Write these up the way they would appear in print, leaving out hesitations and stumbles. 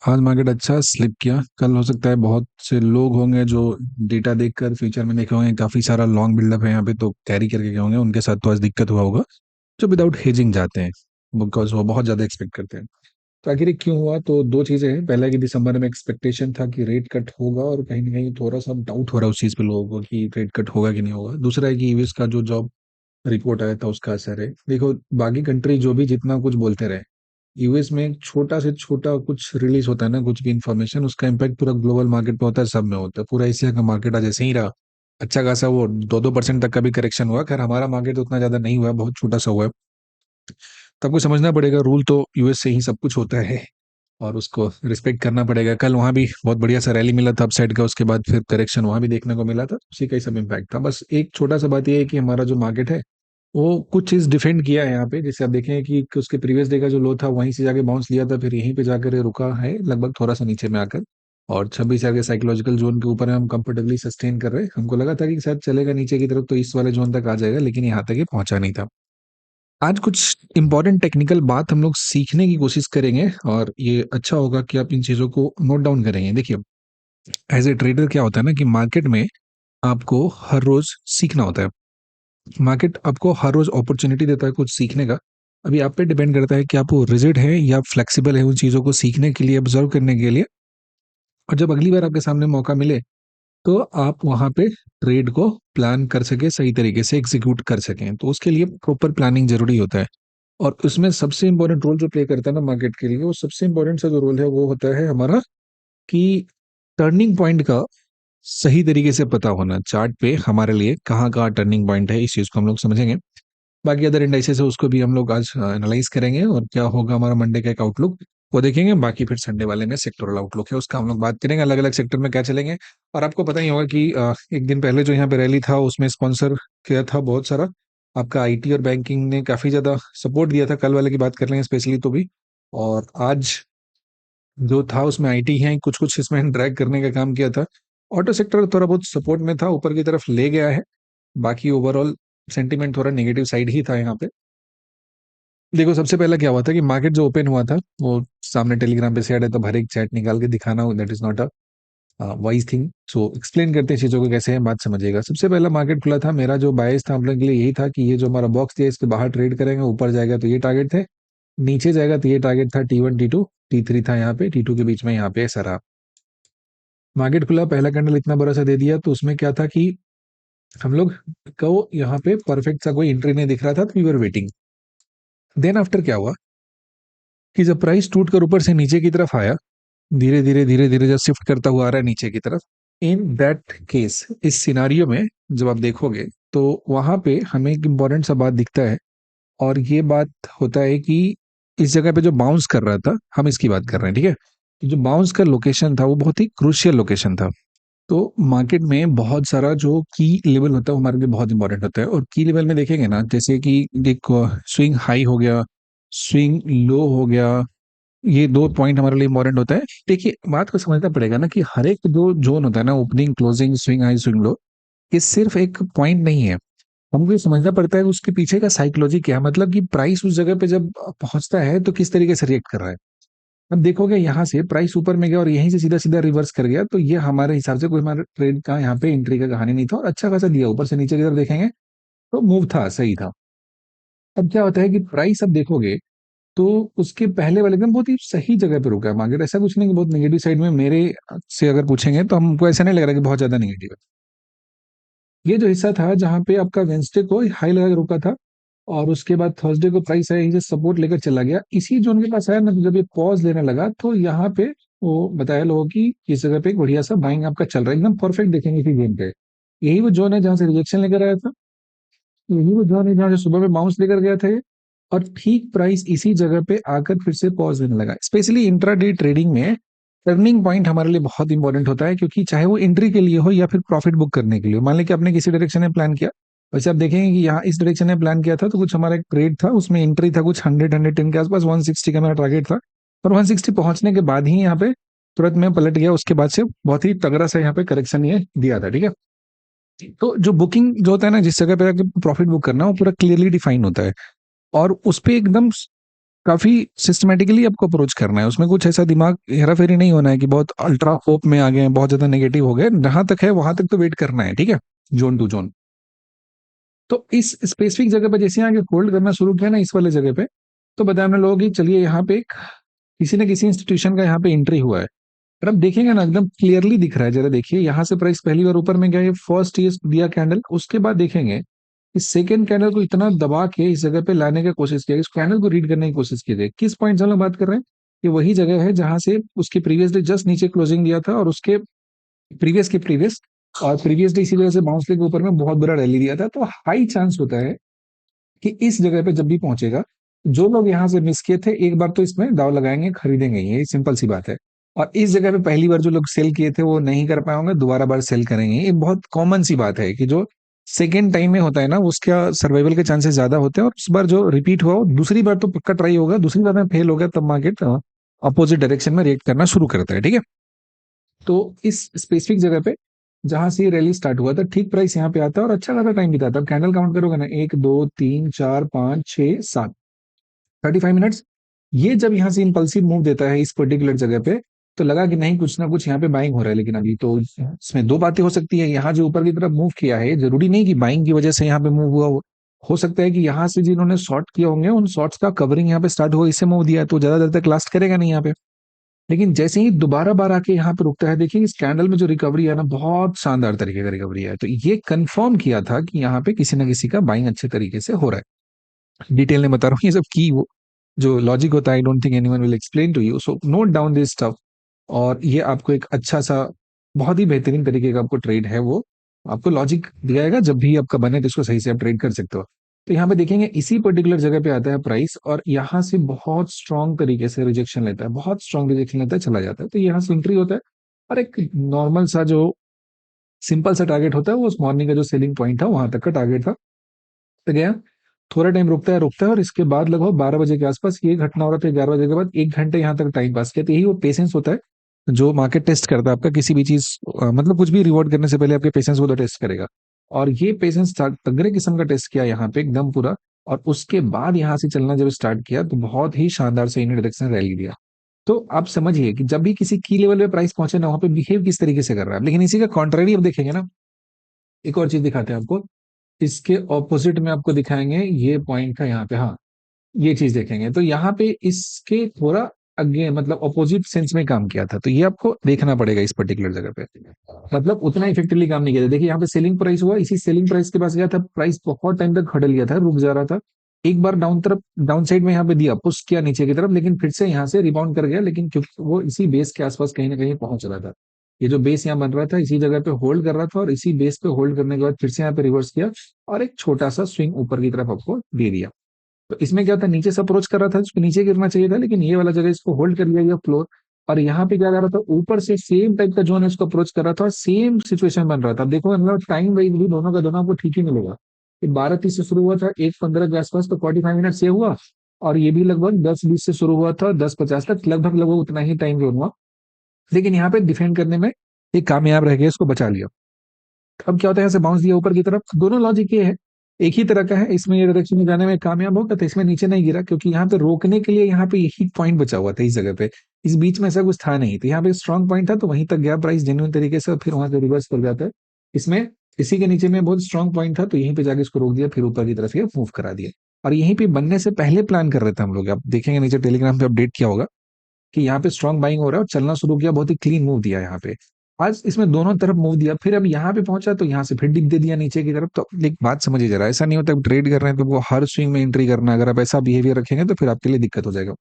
आज मार्केट अच्छा स्लिप किया। कल हो सकता है बहुत से लोग होंगे जो डेटा देखकर फ्यूचर में देखे होंगे काफ़ी सारा लॉन्ग बिल्डअप है यहाँ पे, तो कैरी करके गए होंगे। उनके साथ तो आज दिक्कत हुआ होगा जो विदाउट हेजिंग जाते हैं, बिकॉज वो बहुत ज़्यादा एक्सपेक्ट करते हैं। तो आखिर ये क्यों हुआ? तो दो चीज़ें हैं। पहला कि दिसंबर में एक्सपेक्टेशन था कि रेट कट होगा, और कहीं ना कहीं थोड़ा सा डाउट हो रहा है उस चीज़ पे लोगों को कि रेट कट होगा कि नहीं होगा। दूसरा है कि यूएस का जो जॉब रिपोर्ट आया था उसका असर है। देखो, बाकी कंट्री जो भी जितना कुछ बोलते रहे, यूएस में एक छोटा से छोटा कुछ रिलीज होता है ना, कुछ भी इंफॉर्मेशन, उसका इम्पैक्ट पूरा ग्लोबल मार्केट पे होता है, सब में होता है। पूरा एशिया का मार्केट आज ऐसे ही रहा। अच्छा खासा वो 2-2% तक का भी करेक्शन हुआ। खैर हमारा मार्केट तो उतना ज्यादा नहीं हुआ है, बहुत छोटा सा हुआ है। तो आपको समझना पड़ेगा, रूल तो यूएस से ही सब कुछ होता है और उसको रिस्पेक्ट करना पड़ेगा। कल वहां भी बहुत बढ़िया सा रैली मिला था अपसाइड का, उसके बाद फिर करेक्शन वहां भी देखने को मिला था, उसी का ही सब इम्पैक्ट था। बस एक छोटा सा बात यह है कि हमारा जो मार्केट है वो कुछ चीज डिफेंड किया है यहाँ पे। जैसे आप देखें कि उसके प्रीवियस डे का जो लो था वहीं से जाके बाउंस लिया था, फिर यहीं पे जाकर ये रुका है लगभग थोड़ा सा नीचे में आकर। और 26,000 के साइकोलॉजिकल जोन के ऊपर हम कंफर्टेबली सस्टेन कर रहे हैं। हमको लगा था कि शायद चलेगा नीचे की तरफ तो इस वाले जोन तक आ जाएगा, लेकिन यहाँ तक ये पहुंचा नहीं था। आज कुछ इंपॉर्टेंट टेक्निकल बात हम लोग सीखने की कोशिश करेंगे, और ये अच्छा होगा कि आप इन चीजों को नोट डाउन करेंगे। देखिए, एज ए ट्रेडर क्या होता है ना कि मार्केट में आपको हर रोज सीखना होता है। मार्केट आपको हर रोज अपॉर्चुनिटी देता है कुछ सीखने का। अभी आप पे डिपेंड करता है कि आप वो रिजिड है या फ्लेक्सिबल है उन चीजों को सीखने के लिए, ऑब्जर्व करने के लिए। और जब अगली बार आपके सामने मौका मिले तो आप वहां पे ट्रेड को प्लान कर सके, सही तरीके से एग्जीक्यूट कर सकें। तो उसके लिए प्रॉपर प्लानिंग जरूरी होता है। और उसमें सबसे इंपॉर्टेंट रोल जो प्ले करता है ना मार्केट के लिए, वो सबसे इंपॉर्टेंट सा जो रोल है वो होता है हमारा कि टर्निंग पॉइंट का सही तरीके से पता होना। चार्ट पे हमारे लिए कहाँ कहाँ टर्निंग पॉइंट है, इस चीज को हम लोग समझेंगे। बाकी अदर इंडाइसेस है उसको भी हम लोग आज एनालाइज करेंगे, और क्या होगा हमारा मंडे का एक आउटलुक वो देखेंगे। बाकी फिर संडे वाले में सेक्टोरल आउटलुक है, उसका हम लोग बात करेंगे, अलग अलग सेक्टर में क्या चलेंगे। और आपको पता ही होगा कि एक दिन पहले जो यहाँ पे रैली था उसमें स्पॉन्सर किया था बहुत सारा आपका आईटी और बैंकिंग ने काफी ज्यादा सपोर्ट दिया था। कल वाले की बात कर लेंगे स्पेशली तो भी। और आज जो था उसमें आईटी है कुछ कुछ इसमें ड्रैग करने का काम किया था। ऑटो सेक्टर थोड़ा बहुत सपोर्ट में था, ऊपर की तरफ ले गया है। बाकी ओवरऑल सेंटीमेंट थोड़ा नेगेटिव साइड ही था यहाँ पे। देखो, सबसे पहला क्या हुआ था कि मार्केट जो ओपन हुआ था वो सामने टेलीग्राम पे शेयर है, तो हर एक चैट निकाल के दिखाना that is not a wise thing. So explain करते हैं चीजों को कैसे है, बात समझिएगा। सबसे पहला मार्केट खुला था, मेरा जो बायस था हम लोग के लिए यही था कि ये जो हमारा बॉक्स दिया इसके बाहर ट्रेड करेंगे। ऊपर जाएगा तो ये टारगेट थे, नीचे जाएगा तो ये टारगेट था। T1 T2 T3 था यहाँ पे, T2 के बीच में यहाँ पे ऐसा रहा। मार्केट खुला, पहला कैंडल इतना बड़ा सा दे दिया, तो उसमें क्या था कि हम लोग को यहाँ पे परफेक्ट सा कोई एंट्री नहीं दिख रहा था, तो we were waiting. Then after क्या हुआ कि जब प्राइस टूट कर ऊपर से नीचे की तरफ आया, धीरे धीरे जब शिफ्ट करता हुआ आ रहा है नीचे की तरफ, इन दैट केस, इस सिनारियो में जब आप देखोगे तो वहां पे हमें एक इंपॉर्टेंट सा बात दिखता है। और ये बात होता है कि इस जगह पे जो बाउंस कर रहा था, हम इसकी बात कर रहे हैं, ठीक है। तो जो बाउंस का लोकेशन था वो बहुत ही क्रूशियल लोकेशन था। तो मार्केट में बहुत सारा जो की लेवल होता है वो हमारे लिए बहुत इंपॉर्टेंट होता है। और की लेवल में देखेंगे ना, जैसे कि एक स्विंग हाई हो गया, स्विंग लो हो गया, ये दो पॉइंट हमारे लिए इंपॉर्टेंट होता है। देखिए, बात को समझना पड़ेगा ना कि हर एक जो जोन होता है ना, opening closing swing high swing low, ये सिर्फ एक पॉइंट नहीं है। हमको ये समझना पड़ता है कि उसके पीछे का साइकोलॉजी क्या है, मतलब कि प्राइस उस जगह पे जब पहुंचता है तो किस तरीके से रिएक्ट कर रहा है। अब देखोगे यहाँ से प्राइस ऊपर में गया और यहीं से सीधा सीधा रिवर्स कर गया, तो ये हमारे हिसाब से कोई हमारे ट्रेड का यहाँ पे एंट्री का कहानी नहीं था, और अच्छा खासा दिया ऊपर से नीचे की तरफ देखेंगे तो मूव था, सही था। अब क्या होता है कि प्राइस अब देखोगे तो उसके पहले वाले एकदम बहुत ही सही जगह पे रुका है मार्केट। ऐसा कुछ नहीं कि बहुत नेगेटिव साइड में, मेरे से अगर पूछेंगे तो हमको ऐसा नहीं लग रहा कि बहुत ज्यादा नेगेटिव है। ये जो हिस्सा था जहाँ पे आपका वेंसडे को हाई लगा के रुका था, और उसके बाद थर्सडे को प्राइस आया, यहीं से सपोर्ट लेकर चला गया, इसी जोन के पास आया ना, तो जब ये पॉज लेने लगा तो यहाँ पे वो बताया लोगों की इस जगह पे एक बढ़िया सा बाइंग आपका चल रहा है, एकदम परफेक्ट देखेंगे इसी गेम पे। यही वो जोन है जहाँ से रिजेक्शन लेकर आया था, यही वो जोन है जहाँ से सुबह में बाउंस लेकर गया था ये। और ठीक प्राइस इसी जगह पे आकर फिर से पॉज लेने लगा। स्पेशली इंट्राडे ट्रेडिंग में टर्निंग पॉइंट हमारे लिए बहुत इंपॉर्टेंट होता है, क्योंकि चाहे वो एंट्री के लिए हो या फिर प्रॉफिट बुक करने के लिए हो। मान लें कि आपने किसी डायरेक्शन में प्लान किया, वैसे आप देखेंगे कि यहाँ इस डायरेक्शन में प्लान किया था, तो कुछ हमारा एक ट्रेड था उसमें एंट्री था कुछ 100-110 के आसपास, 160 का मेरा टारगेट था। और 160 पहुंचने के बाद ही यहाँ पे तुरंत मैं पलट गया, उसके बाद से बहुत ही तगड़ा सा यहाँ पे करेक्शन ये दिया था, ठीक है। तो जो बुकिंग जो होता है ना, जिस जगह पे प्रॉफिट बुक करना, वो पूरा क्लियरली डिफाइन होता है। और उस पे एकदम काफी सिस्टमेटिकली आपको अप्रोच करना है, उसमें कुछ ऐसा दिमाग हेरा फेरी नहीं होना है कि बहुत अल्ट्रा होप में आ गए हैं, बहुत ज्यादा नेगेटिव हो गए, जहां तक है वहां तक तो वेट करना है, ठीक है, जोन टू जोन। तो इस स्पेसिफिक जगह पे जैसे आगे होल्ड करना शुरू किया ना इस वाले जगह पे, तो बताया हमने लोगों की चलिए यहाँ पे एक किसी न किसी इंस्टीट्यूशन का यहाँ पे एंट्री हुआ है। और अब देखेंगे ना एकदम क्लियरली दिख रहा है, जरा देखिए यहाँ से प्राइस पहली बार ऊपर में गया, ये फर्स्ट ये दिया कैंडल, उसके बाद देखेंगे इस सेकेंड कैंडल को इतना दबा के इस जगह पे लाने की कोशिश किया, इस कैंडल को रीड करने की कोशिश की जाए। किस पॉइंट से हम लोग बात कर रहे हैं? ये वही जगह है जहां से उसके प्रीवियस डे जस्ट नीचे क्लोजिंग दिया था, और उसके प्रीवियस के प्रीवियस और प्रीवियस डे इसी वजह से बाउंस के ऊपर में बहुत बड़ा रैली दिया था। तो हाई चांस होता है कि इस जगह पे जब भी पहुंचेगा, जो लोग यहाँ से मिस किए थे एक बार तो इसमें दाव लगाएंगे, खरीदेंगे, ये सिंपल सी बात है। और इस जगह पे पहली बार जो लोग सेल किए थे वो नहीं कर पाए होंगे, दोबारा बार सेल करेंगे। ये बहुत कॉमन सी बात है कि जो सेकेंड टाइम में होता है ना उसका सर्वाइवल के चांसेस ज्यादा होते हैं, और उस बार जो रिपीट हुआ वो दूसरी बार तो पक्का ट्राई होगा, दूसरी बार में फेल हो गया तब मार्केट अपोजिट डायरेक्शन में रिएक्ट करना शुरू करता है, ठीक है। तो इस स्पेसिफिक जगह पे जहां से ये रैली स्टार्ट हुआ था, ठीक प्राइस यहाँ पे आता है और अच्छा खासा टाइम बिताता है। अब कैंडल काउंट करोगे ना, 1 2 3 4 5 6 7, 35 मिनट्स। ये जब यहाँ से इंपल्सिव मूव देता है इस पर्टिकुलर जगह पे, तो लगा कि नहीं कुछ ना कुछ यहाँ पे बाइंग हो रहा है। लेकिन अभी तो इसमें दो बातें हो सकती है, यहाँ जो ऊपर की तरफ मूव किया है जरूरी नहीं कि बाइंग की वजह से यहाँ पे मूव हुआ हो सकता है कि यहाँ से जिन्होंने शॉर्ट किए होंगे उन शॉर्ट्स का कवरिंग यहाँ पे स्टार्ट हुआ, इससे मूव दिया है, तो ज्यादा देर तक लास्ट करेगा नहीं यहाँ पे। लेकिन जैसे ही दोबारा बार आके यहाँ पे रुकता है, देखिए इस कैंडल में जो रिकवरी है ना, बहुत शानदार तरीके का रिकवरी है। तो ये कंफर्म किया था कि यहाँ पे किसी ना किसी का बाइंग अच्छे तरीके से हो रहा है। डिटेल में बता रहा हूँ ये सब की वो जो लॉजिक होता है, I don't think anyone will explain to you, so note down this stuff. और ये आपको एक अच्छा सा बहुत ही बेहतरीन तरीके का आपको ट्रेड है वो, आपको लॉजिक दिखाएगा, जब भी आपका बने तो इसको सही से आप ट्रेड कर सकते हो। तो यहाँ पे देखेंगे इसी पर्टिकुलर जगह पे आता है प्राइस, और यहाँ से बहुत स्ट्रांग तरीके से रिजेक्शन लेता है, बहुत स्ट्रांग रिजेक्शन लेता है, चला जाता है। तो यहाँ से एंट्री होता है, और एक नॉर्मल सा जो सिंपल सा टारगेट होता है वो उस मॉर्निंग का जो सेलिंग पॉइंट था वहां तक का टारगेट था, तो गया। थोड़ा टाइम रुकता है और इसके बाद लगभग 12 बजे के आसपास ये घटना हो रहा था, 11 बजे के बाद 1 घंटे यहाँ तक टाइम पास किया। तो यही वो पेशेंस होता है जो मार्केट टेस्ट करता है आपका किसी भी चीज, मतलब कुछ भी रिवॉर्ड करने से पहले आपके पेशेंस को तो टेस्ट करेगा। और ये पेशेंस तगड़े किस्म का टेस्ट किया यहाँ पे एकदम पूरा, और उसके बाद यहाँ से चलना जब स्टार्ट किया तो बहुत ही शानदार से इन डायरेक्शन रैली दिया। तो आप समझिए कि जब भी किसी की लेवल पे प्राइस पहुंचे ना, वहां पे बिहेव किस तरीके से कर रहा है। लेकिन इसी का कॉन्ट्रेरी अब देखेंगे ना, एक और चीज दिखाते हैं आपको, इसके ऑपोजिट में आपको दिखाएंगे ये पॉइंट का यहाँ पे, हाँ ये चीज देखेंगे तो यहाँ पे इसके थोड़ा अगे मतलब अपोजिट सेंस में काम किया था। तो ये आपको देखना पड़ेगा इस पर्टिकुलर जगह पे, मतलब उतना इफेक्टिवली काम नहीं किया था। देखिए यहाँ पे सेलिंग प्राइस हुआ, इसी सेलिंग प्राइस के पास गया था, प्राइस बहुत टाइम तक खड़े लिया था, रुक जा रहा था। एक बार डाउन तरफ डाउन साइड में यहाँ पे दिया, पुश किया नीचे की तरफ, लेकिन फिर से यहाँ से रिबाउंड कर गया, लेकिन क्योंकि वो इसी बेस के आसपास कहीं ना कहीं पहुंच रहा था, ये जो बेस यहाँ बन रहा था इसी जगह पे होल्ड कर रहा था, और इसी बेस पे होल्ड करने के बाद फिर से यहाँ पे रिवर्स किया और एक छोटा सा स्विंग ऊपर की तरफ आपको दे दिया। तो इसमें क्या था, नीचे से अप्रोच कर रहा था, इसको नीचे गिरना चाहिए था, लेकिन ये वाला जगह इसको होल्ड कर लिया गया फ्लोर। और यहाँ पे क्या कर रहा था, ऊपर से सेम टाइप का जोन है इसको अप्रोच कर रहा था, और सेम सिचुएशन बन रहा था। अब देखो मतलब टाइम वाइज भी दोनों का दोनों आपको ठीक ही मिलेगा। ये 12:30 से शुरू हुआ था, 1:15 के आसपास, तो 45 मिनट से हुआ। और ये भी लगभग 10:20 से शुरू हुआ था, 10:50 तक, लगभग लगभग उतना ही टाइम जोन हुआ। लेकिन यहाँ पे डिफेंड करने में ये कामयाब रह गया, इसको बचा लिया। अब क्या होता है, यहाँ से बाउंस दिया ऊपर की तरफ, दोनों लॉजिक ये है, एक ही तरह का है। इसमें ये डायरेक्शन में जाने में कामयाब होगा तो इसमें नीचे नहीं गिरा, क्योंकि यहाँ पे रोकने के लिए यहाँ पे यही पॉइंट बचा हुआ था इस जगह पे, इस बीच में ऐसा कुछ था नहीं। तो यहाँ पे स्ट्रॉन्ग पॉइंट था, तो वहीं तक गया प्राइस जेन्युइन तरीके से, और फिर वहां से रिवर्स कर जाता है। इसमें इसी के नीचे में बहुत स्ट्रॉन्ग पॉइंट था, तो यहीं पे जाके इसको रोक दिया, फिर ऊपर की तरफ ये मूव करा दिया। और यहीं पे बनने से पहले प्लान कर रहे थे हम लोग, आप देखेंगे नीचे टेलीग्राम पे अपडेट किया होगा कि यहाँ पे स्ट्रॉन्ग बाइंग हो रहा है और चलना शुरू किया, बहुत ही क्लीन मूव दिया यहाँ पे। आज इसमें दोनों तरफ मूव दिया, फिर अब यहाँ पे पहुंचा तो यहाँ से फिर डिप दे दिया नीचे की तरफ। तो एक बात समझिए जरा, ऐसा नहीं होता ट्रेड कर रहे हैं तो वो हर स्विंग में एंट्री करना, अगर आप ऐसा बिहेवियर रखेंगे तो फिर आपके लिए दिक्कत हो जाएगा।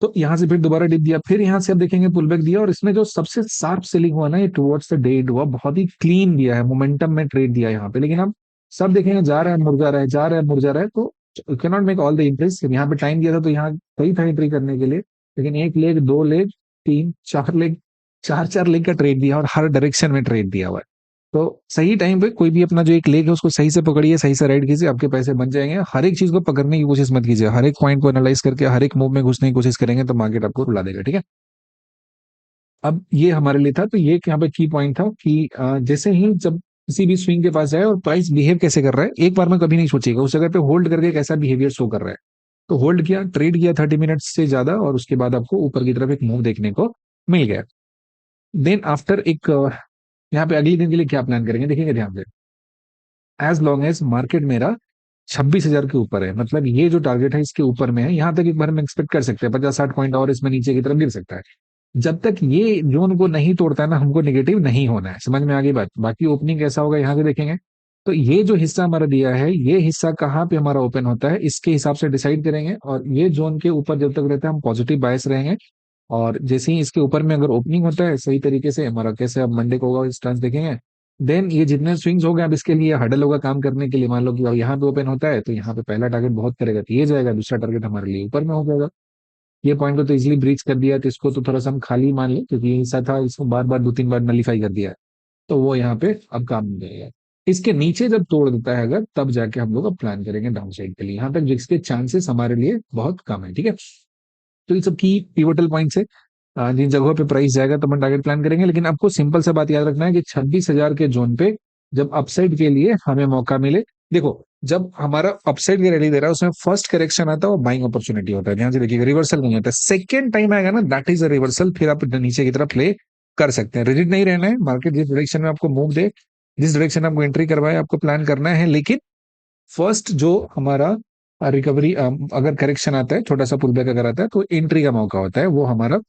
तो यहाँ से फिर दोबारा डिप दिया, फिर यहाँ से आप देखेंगे पुल बैक दिया, और इसमें जो सबसे शार्प सेलिंग हुआ ना, ये टुवर्ड्स द डेट हुआ, बहुत ही क्लीन दिया है, मोमेंटम में ट्रेड दिया यहाँ पे। लेकिन अब सब देखेंगे जा रहा है मुरझा रहा है, जा रहा है मुरझा रहा है, तो you can not make all the entries. यहाँ पे टाइम दिया था तो यहाँ सही था एंट्री करने के लिए, लेकिन एक लेग, दो लेग, तीन चार लेग, चार चार लेग का ट्रेड दिया, और हर डायरेक्शन में ट्रेड दिया हुआ है। तो सही टाइम पे कोई भी अपना जो एक लेग है उसको सही से पकड़िए, सही से राइड कीजिए, आपके पैसे बन जाएंगे। हर एक चीज को पकड़ने की कोशिश मत कीजिए, हर एक पॉइंट को एनालाइज करके हर एक मूव में घुसने की कोशिश करेंगे तो मार्केट आपको रुला देगा, ठीक है। अब ये हमारे लिए था, तो ये यहाँ पे की पॉइंट था कि जैसे ही जब किसी भी स्विंग के पास जाए और प्राइस बिहेव कैसे कर रहा है, एक बार में कभी नहीं सोचिएगा, उस जगह पे होल्ड करके कैसा बिहेवियर शो कर रहा है। तो होल्ड किया, ट्रेड किया 30 मिनट्स से ज्यादा, और उसके बाद आपको ऊपर की तरफ एक मूव देखने को मिल गया। देन आफ्टर एक यहाँ पे अगले दिन के लिए क्या प्लान करेंगे देखेंगे ध्यान से। एज लॉन्ग एज मार्केट मेरा 26,000 के ऊपर है, मतलब ये जो टारगेट है इसके ऊपर में है, यहाँ तक एक बार हम एक्सपेक्ट कर सकते हैं 50-60 पॉइंट और इसमें नीचे की तरफ गिर सकता है। जब तक ये जोन को नहीं तोड़ता है ना, हमको नेगेटिव नहीं होना है। समझ में आ गई बात? बाकी ओपनिंग कैसा होगा यहाँ से देखेंगे। तो ये जो हिस्सा हमारा दिया है, ये हिस्सा कहाँ पे हमारा ओपन होता है इसके हिसाब से डिसाइड करेंगे, और ये जोन के ऊपर जब तक रहता है हम पॉजिटिव बायस रहेंगे। और जैसे ही इसके ऊपर में अगर ओपनिंग होता है सही तरीके से हमारा, कैसे अब मंडे को होगा इस टर्न्स देखेंगे, देन ये जितने स्विंग्स हो गए अब इसके लिए हडल होगा काम करने के लिए। मान लो कि अब यहाँ पे ओपन होता है तो यहाँ पे पहला टारगेट बहुत करेगा तो ये जाएगा, दूसरा टारगेट हमारे लिए ऊपर में हो जाएगा। ये पॉइंट को तो इजिली ब्रीच कर दिया, तो इसको तो थोड़ा सा हम खाली मान लें क्योंकि ये हिस्सा था, इसको बार बार 2-3 बार नलीफाई कर दिया है, तो वो यहाँ पे अब काम नहीं देगा। इसके नीचे जब तोड़ देता है अगर, तब जाके हम लोग अब प्लान करेंगे डाउन साइड के लिए, यहाँ तक जिसके चांसेस हमारे लिए बहुत कम है। ठीक है, तो ये सब की पिवोटल पॉइंट्स है। जिन जगहों पे प्राइस जाएगा तो हम टारगेट प्लान करेंगे, लेकिन आपको सिंपल सा बात याद रखना है कि 26,000 के जोन पे जब अपसाइड के लिए हमें मौका मिले, देखो जब हमारा अपसाइड की रैली दे रहा है उसमें फर्स्ट करेक्शन आता है वो बाइंग अपॉर्चुनिटी होता है, ध्यान से देखिएगा, रिवर्सल नहीं होता। सेकंड टाइम आएगा ना, दैट इज अ रिवर्सल, फिर आप नीचे की तरफ प्ले कर सकते हैं। रिजिड नहीं रहना है, मार्केट जिस डायरेक्शन में आपको मूव दे, जिस डायरेक्शन आपको एंट्री करवाए आपको प्लान करना है, लेकिन फर्स्ट जो हमारा रिकवरी, अगर करेक्शन आता है, छोटा सा पुल बैक अगर आता है तो एंट्री का मौका होता है, वो हमारा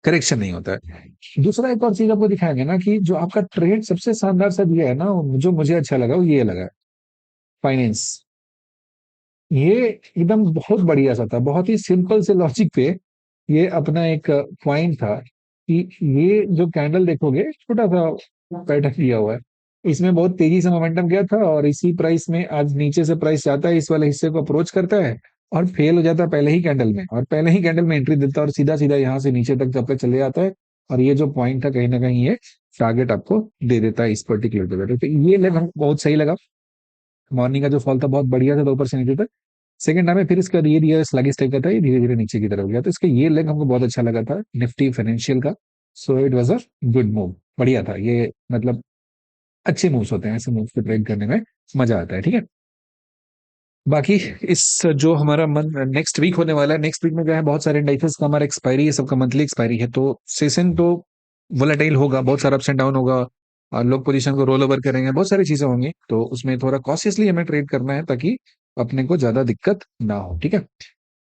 करेक्शन नहीं होता है। दूसरा एक और चीज आपको दिखाया गया ना कि जो आपका ट्रेड सबसे शानदार सा दिया है ना, जो मुझे अच्छा लगा वो ये लगा, फाइनेंस। ये एकदम बहुत बढ़िया सा था, बहुत ही सिंपल से लॉजिक पे ये अपना एक पॉइंट था कि ये जो कैंडल देखोगे छोटा सा पैटर्न दिया हुआ है, इसमें बहुत तेजी से मोमेंटम गया था, और इसी प्राइस में आज नीचे से प्राइस जाता है, इस वाले हिस्से को अप्रोच करता है और फेल हो जाता है पहले ही कैंडल में, और पहले ही कैंडल में एंट्री देता है और सीधा सीधा यहाँ से नीचे तक जब तक चले जाता है। और ये जो पॉइंट था कहीं ना कहीं ये टारगेट आपको दे देता है इस पर्टिकुलर जगह। तो ये लेग हमको बहुत सही लगा। मॉर्निंग का जो फॉल था बहुत बढ़िया था, तो ऊपर से नीचे तक। सेकंड टाइम में फिर इसका ये दिया स्लगिश टाइप का था, ये धीरे धीरे नीचे की तरफ गया, तो इसका ये लेग हमको बहुत अच्छा लगा था निफ्टी फाइनेंशियल का। So it was a good move, बढ़िया था ये, मतलब अच्छे मूव्स होते हैं, ऐसे मूव्स पे ट्रेड करने में मजा आता है। ठीक है, बाकी इस जो हमारा नेक्स्ट वीक होने वाला है, नेक्स्ट वीक में क्या है, बहुत सारे इंडाइसेस का हमारा एक्सपायरी है, सबका मंथली एक्सपायरी है, तो सेशन तो वोलेटाइल होगा, बहुत सारा अप्स एंड डाउन होगा, और लोग पोजीशन को रोल ओवर करेंगे, बहुत सारी चीजें होंगी, तो उसमें थोड़ा कॉशियसली हमें ट्रेड करना है ताकि अपने को ज्यादा दिक्कत ना हो। ठीक है,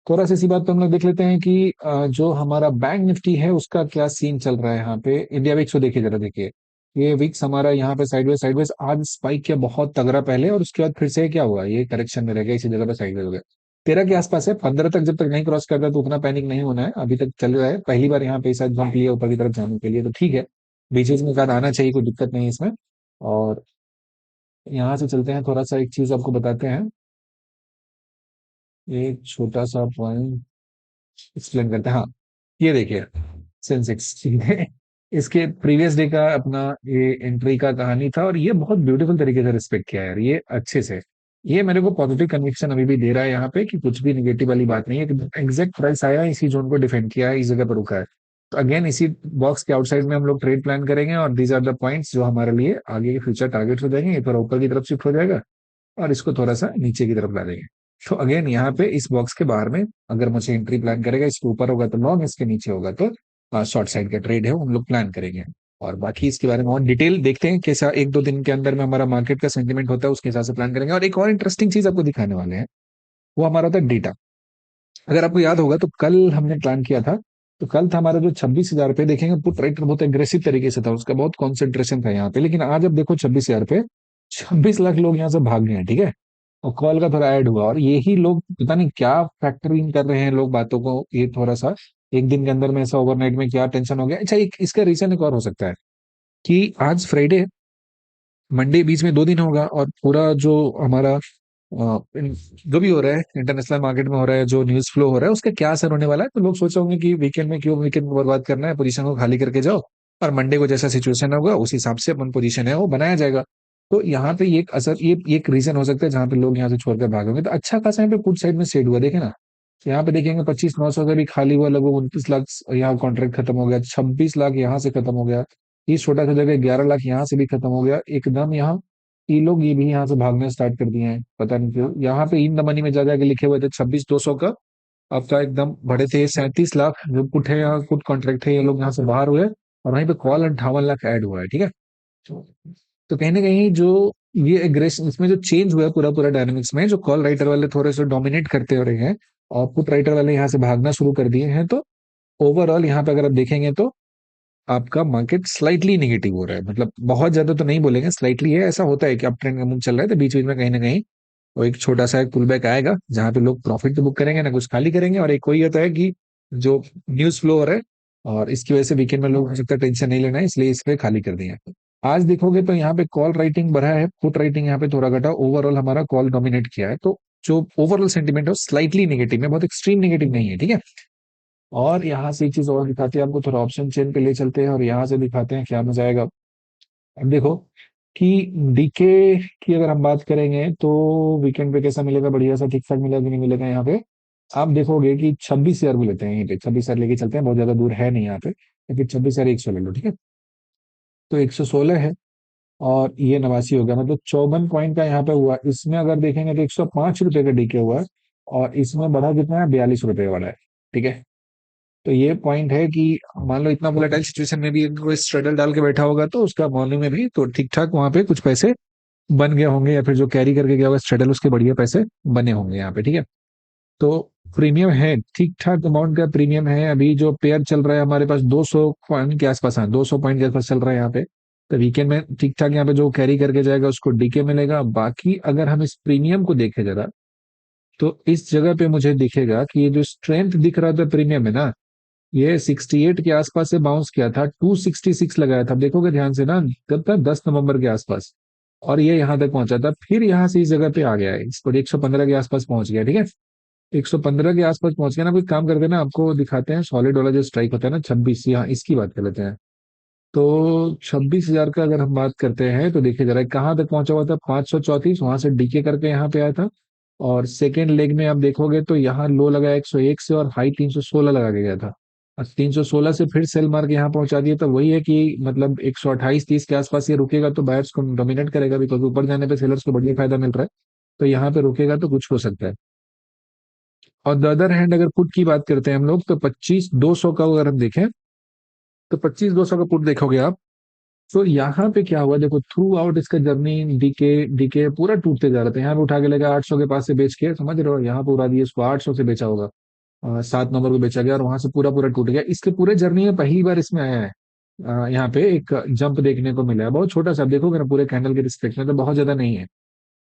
थोड़ा सी इसी बात पे हम लोग देख लेते हैं कि जो हमारा बैंक निफ्टी है उसका क्या सीन चल रहा है यहाँ पे। इंडिया विक्स को देखिए जरा, देखिए ये विक्स हमारा यहाँ पे साइडवेज साइडवेज आज स्पाइक किया बहुत तगड़ा पहले, और उसके बाद फिर से क्या हुआ, ये करेक्शन में रह गया, इसी जगह पे साइडवेज हो गया। 13 के आसपास है, 15 तक जब तक नहीं क्रॉस करता तो उतना पैनिक नहीं होना है, अभी तक चल रहा है, पहली बार यहाँ पे ऐसा जंप लिया ऊपर की तरफ जाने के लिए, तो ठीक है, बीच बीच में कद आना चाहिए, कोई दिक्कत नहीं है इसमें। और यहाँ से चलते हैं, थोड़ा सा एक चीज आपको बताते हैं, एक छोटा सा पॉइंट एक्सप्लेन करते हैं। हाँ, ये देखिए सेंसेक्स, ठीक है, इसके प्रीवियस डे का अपना ये एंट्री का कहानी था, और ये बहुत ब्यूटीफुल तरीके से रिस्पेक्ट किया है यार, ये अच्छे से, ये मेरे को पॉजिटिव कन्विक्शन अभी भी दे रहा है यहाँ पे कि कुछ भी निगेटिव वाली बात नहीं है, एग्जैक्ट प्राइस आया इसी जोन को डिफेंड किया है, इस जगह पर रुका है। तो अगेन इसी बॉक्स के आउटसाइड में हम लोग ट्रेड प्लान करेंगे, और दीज आर द पॉइंट्स जो हमारे लिए आगे के फ्यूचर टारगेट्स हो जाएंगे। ये थोड़ा ऊपर की तरफ शिफ्ट हो जाएगा और इसको थोड़ा सा नीचे की तरफ ला देंगे। तो अगेन यहाँ पे इस बॉक्स के बाहर में अगर मुझे एंट्री प्लान करेगा, इसके ऊपर होगा तो लॉन्ग, इसके नीचे होगा तो शॉर्ट साइड का ट्रेड है वो हम लोग प्लान करेंगे। और बाकी इसके बारे में और डिटेल देखते हैं कैसा एक दो दिन के अंदर में हमारा मार्केट का सेंटीमेंट होता है, उसके हिसाब से प्लान करेंगे। और एक और इंटरेस्टिंग चीज आपको दिखाने वाले हैं, वो हमारा होता है डेटा। अगर आपको याद होगा तो कल हमने प्लान किया था, तो कल था हमारा जो 26,000 पे, देखेंगे पुट राइटर बहुत एग्रेसिव तरीके से था, उसका बहुत कॉन्सेंट्रेशन था यहाँ पे, लेकिन आज अब देखो 26,000 पे 26 लाख लोग यहाँ से भाग गए हैं। ठीक है, और कॉल का थोड़ा ऐड हुआ, और यही लोग पता नहीं क्या फैक्टर इन कर रहे हैं लोग बातों को, ये थोड़ा सा एक दिन के अंदर में ऐसा ओवरनाइट में क्या टेंशन हो गया। अच्छा, एक इसका रीजन एक और हो सकता है कि आज फ्राइडे, मंडे बीच में 2 दिन होगा, और पूरा जो हमारा जो भी हो रहा है इंटरनेशनल मार्केट में हो रहा है, जो न्यूज फ्लो हो रहा है, उसका क्या असर होने वाला है, तो लोग सोच होंगे कि वीकेंड में क्यों वीकेंड बर्बाद करना है, पोजीशन को खाली करके जाओ, और मंडे को जैसा सिचुएशन होगा उस हिसाब से अपन पोजीशन है वो बनाया जाएगा। तो यहाँ पे ये एक असर, ये एक रीजन हो सकता है जहाँ पे लोग यहाँ से छोड़कर भागेंगे। तो अच्छा खासा यहाँ पे पुट साइड में सेट हुआ, देखे ना, तो यहाँ पे देखेंगे 25,900 का भी खाली हुआ, लगभग 29 लाख यहाँ कॉन्ट्रैक्ट खत्म हो गया, 26 लाख यहाँ से खत्म हो गया, ये छोटा सा जगह 11 लाख यहाँ से भी खत्म हो गया एकदम यहाँ। ये लोग ये भी यहाँ से भागना स्टार्ट कर दिए हैं, पता नहीं क्यों। यहाँ पे इन द मनी में जा जाके लिखे हुए थे 26,200 का, आपका एकदम बढ़े थे 37 लाख जो पुट है, यहाँ पुट कॉन्ट्रैक्ट है, ये लोग यहाँ से बाहर हुए, और वहीं पे कॉल 58 लाख ऐड हुआ है, ठीक है। तो कहीं ना कहीं जो ये एग्रेशन, इसमें जो चेंज हुआ है पूरा पूरा डायनामिक्स में, जो कॉल राइटर वाले थोड़े से डोमिनेट करते हो रहे हैं और पुट राइटर वाले यहाँ से भागना शुरू कर दिए हैं, तो ओवरऑल यहाँ पे अगर आप देखेंगे तो आपका मार्केट स्लाइटली नेगेटिव हो रहा है, मतलब बहुत ज्यादा तो नहीं बोलेंगे, स्लाइटली है। ऐसा होता है कि अप ट्रेंड का मूव चल रहा है तो बीच बीच में कहीं ना कहीं वो एक छोटा सा एक पुल बैक आएगा, जहां पे लोग प्रॉफिट तो बुक करेंगे ना कुछ खाली करेंगे, और एक कोई होता है कि जो न्यूज फ्लो हो रहा है और इसकी वजह से वीकेंड में लोग हो सकता है टेंशन नहीं लेना है, इसलिए इस पे खाली कर दिए। आज देखोगे तो यहाँ पे कॉल राइटिंग बढ़ा है, पुट राइटिंग यहाँ पे थोड़ा घटा, ओवरऑल हमारा कॉल डोमिनेट किया है। तो जो ओवरऑल सेंटीमेंट है वो स्लाइटली नेगेटिव है, बहुत एक्सट्रीम नेगेटिव नहीं है, ठीक है। और यहाँ से एक चीज और दिखाते हैं आपको, थोड़ा ऑप्शन चेन पे ले चलते हैं और यहाँ से दिखाते हैं क्या मजा आएगा। अब देखो कि डीके की अगर हम बात करेंगे तो वीकेंड पे कैसा मिलेगा, बढ़िया सा ठीक ठाक मिलेगा कि नहीं मिलेगा यहाँ पे। आप देखोगे कि 26,000 भी लेते हैं, यहीं पे 26,000 लेके चलते हैं, बहुत ज्यादा दूर है नहीं यहाँ पे, लेकिन 26,100 ले लो, ठीक है। तो 116 है और ये 89 हो गया, मतलब 54 पॉइंट का यहाँ पे हुआ। इसमें अगर देखेंगे तो 105 रुपए का डीके हुआ है, और इसमें बढ़ा कितना है, 42 रुपए का बढ़ा है, ठीक है। तो ये पॉइंट है कि मान लो इतना वोलेटाइल सिचुएशन में भी अगर कोई स्ट्रगल डाल के बैठा होगा तो उसका मॉर्निंग में भी तो ठीक ठाक वहां पे कुछ पैसे बन गए होंगे, या फिर जो कैरी करके गया होगा स्ट्रगल उसके बढ़िया पैसे बने होंगे यहाँ पे, ठीक है। तो प्रीमियम है, ठीक ठाक अमाउंट का प्रीमियम है। अभी जो पेयर चल रहा है हमारे पास 200 पॉइंट के आसपास, हाँ 200 पॉइंट के आसपास चल रहा है यहाँ पे। तो वीकेंड में ठीक ठाक यहाँ पे जो कैरी करके जाएगा उसको डीके मिलेगा। बाकी अगर हम इस प्रीमियम को देखें जरा, तो इस जगह पे मुझे दिखेगा कि ये जो स्ट्रेंथ दिख रहा था प्रीमियम में ना, ये 68 के आसपास से बाउंस किया था, 266 लगाया था, आप देखोगे ध्यान से ना, कब था, 10 नवंबर के आसपास। और ये यहाँ तक पहुंचा था, फिर यहाँ से इस जगह पे आ गया है, इस पर 115 के आसपास पहुंच गया, ठीक है। 115 के आसपास पहुंच गया ना, कोई काम करते हैं ना, आपको दिखाते हैं सॉलिड वाला जो स्ट्राइक होता है ना 26, यहाँ इसकी बात कर लेते हैं। तो 26,000 का अगर हम बात करते हैं तो देखिए जरा कहाँ तक पहुंचा हुआ था, 534, वहां से डीके करके यहाँ पे आया था। और सेकेंड लेग में आप देखोगे तो यहाँ लो लगा 101 से, और हाई 316 लगा के गया था, और 316 से फिर सेल मार के यहाँ पहुंचा दिया। तो वही है कि मतलब 128-30 के आसपास ये रुकेगा तो बायर्स को डोमिनेट करेगा, बिकॉज ऊपर जाने पे सेलर्स को बढ़िया फायदा मिल रहा है। तो यहाँ पे रुकेगा तो कुछ हो सकता है। और द अदर हैंड अगर पुट की बात करते हैं हम लोग, तो 25,200 का अगर हम देखें, तो 25,200 का पुट देखोगे आप, तो यहाँ पे क्या हुआ देखो, थ्रू आउट इसका जर्नी डीके डीके पूरा टूटते जा रहे थे। यहाँ पे उठा के लेगा 800 के पास से बेच के, समझ रहे हो, यहाँ पे उड़ा दिया इसको, 800 से बेचा होगा, 7 नंबर को बेचा गया, और वहां से पूरा पूरा टूट गया। इसके पूरे जर्नी में पहली बार इसमें आया है, यहाँ पे एक जंप देखने को मिला है, बहुत छोटा सा, आप देखोगे ना पूरे कैंडल के रिस्पेक्ट में तो बहुत ज्यादा नहीं है।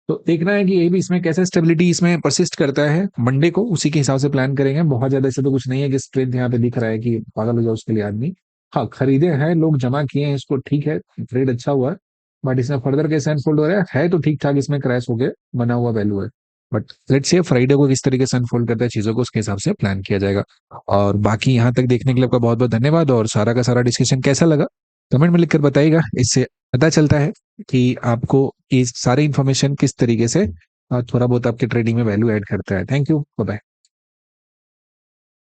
तो देखना है कि ये भी इसमें कैसे स्टेबिलिटी इसमें परसिस्ट करता है, मंडे को उसी के हिसाब से प्लान करेंगे। बहुत ज्यादा ऐसा तो कुछ नहीं है कि स्ट्रेंथ यहाँ पे दिख रहा है कि पागल हो जाए उसके लिए आदमी। हाँ खरीदे हैं लोग, जमा किए हैं इसको, ठीक है, ट्रेड अच्छा हुआ है। बट इसमें फर्दर कैसे अनफोल्ड हो रहा है तो ठीक ठाक इसमें क्रैश हो गया, बना हुआ वैल्यू है। बट लेट्स से फ्राइडे को किस तरीके से अनफोल्ड करता है चीजों को, उसके हिसाब से प्लान किया जाएगा। और बाकी यहाँ तक देखने के लिए आपका बहुत बहुत धन्यवाद, और सारा का सारा डिस्कशन कैसा लगा कमेंट में लिखकर बताइएगा। इससे पता चलता है कि आपको ये सारी इन्फॉर्मेशन किस तरीके से थोड़ा बहुत आपके ट्रेडिंग में वैल्यू ऐड करता है। Thank you, bye bye.